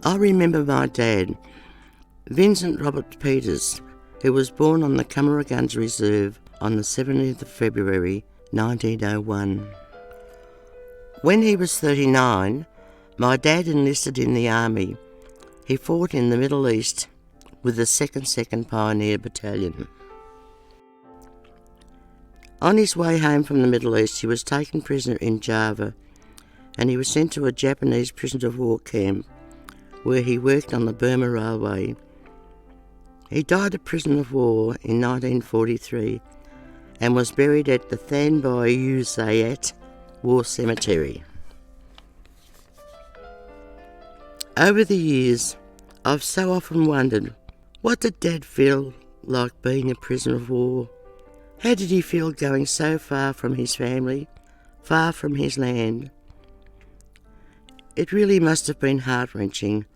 I remember my dad, Vincent Robert Peters, who was born on the Cummerguns Reserve on the 17th of February 1901. When he was 39, my dad enlisted in the army. He fought in the Middle East with the 2nd Pioneer Battalion. On his way home from the Middle East, he was taken prisoner in Java, and he was sent to a Japanese prisoner of war camp where he worked on the Burma Railway. He died a prisoner of war in 1943 and was buried at the Thanbai Uzayat War Cemetery. Over the years, I've so often wondered, what did Dad feel like being a prisoner of war? How did he feel going so far from his family, far from his land? It really must have been heart-wrenching,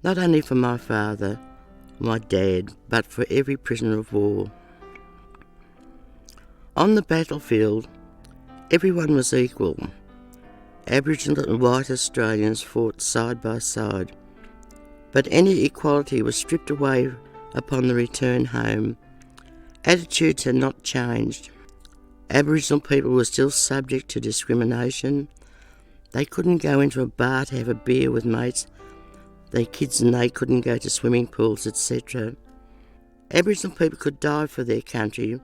not only for my father, my dad, but for every prisoner of war. On the battlefield, everyone was equal. Aboriginal and white Australians fought side by side, but any equality was stripped away upon the return home. Attitudes had not changed. Aboriginal people were still subject to discrimination. They couldn't go into a bar to have a beer with mates. Their kids and they couldn't go to swimming pools, etc. Aboriginal people could die for their country,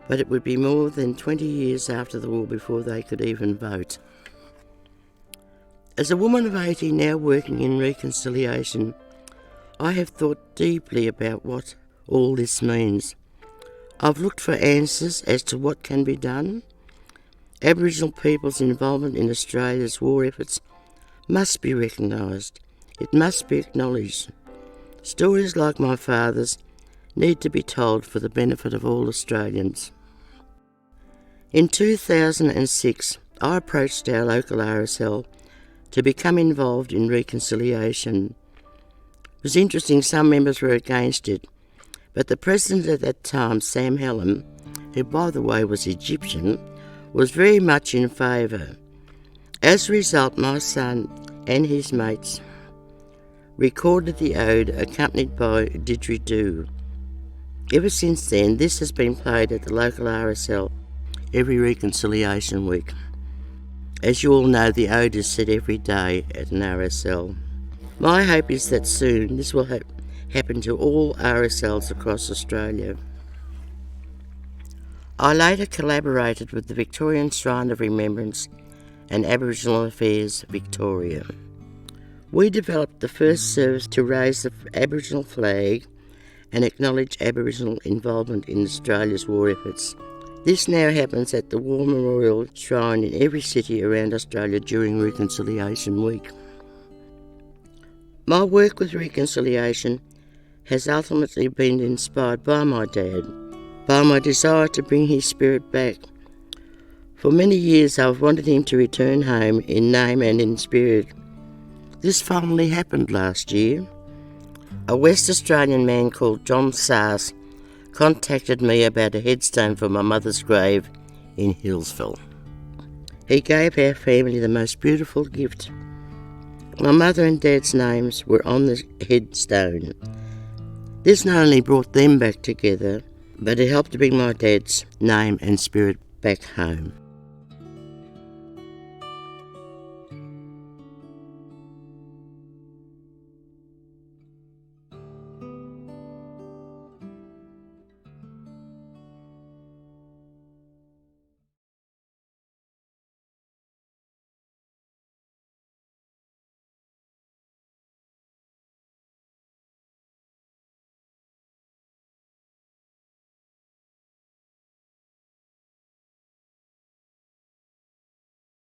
but it would be more than 20 years after the war before they could even vote. As a woman of 80 now working in reconciliation, I have thought deeply about what all this means. I've looked for answers as to what can be done. Aboriginal people's involvement in Australia's war efforts must be recognised. It must be acknowledged. Stories like my father's need to be told for the benefit of all Australians. In 2006, I approached our local RSL to become involved in reconciliation. It was interesting, some members were against it, but the president at that time, Sam Hallam, who by the way was Egyptian, was very much in favour. As a result, my son and his mates recorded the ode accompanied by didgeridoo. Ever since then, this has been played at the local RSL every reconciliation week. As you all know, the ode is said every day at an RSL. My hope is that soon this will happen to all RSLs across Australia. I later collaborated with the Victorian Shrine of Remembrance and Aboriginal Affairs Victoria. We developed the first service to raise the Aboriginal flag and acknowledge Aboriginal involvement in Australia's war efforts. This now happens at the War Memorial Shrine in every city around Australia during Reconciliation Week. My work with reconciliation has ultimately been inspired by my dad, by my desire to bring his spirit back. For many years I've wanted him to return home in name and in spirit. This finally happened last year. A West Australian man called John Sars contacted me about a headstone for my mother's grave in Hillsville. He gave our family the most beautiful gift. My mother and dad's names were on the headstone. This not only brought them back together, but it helped to bring my dad's name and spirit back home.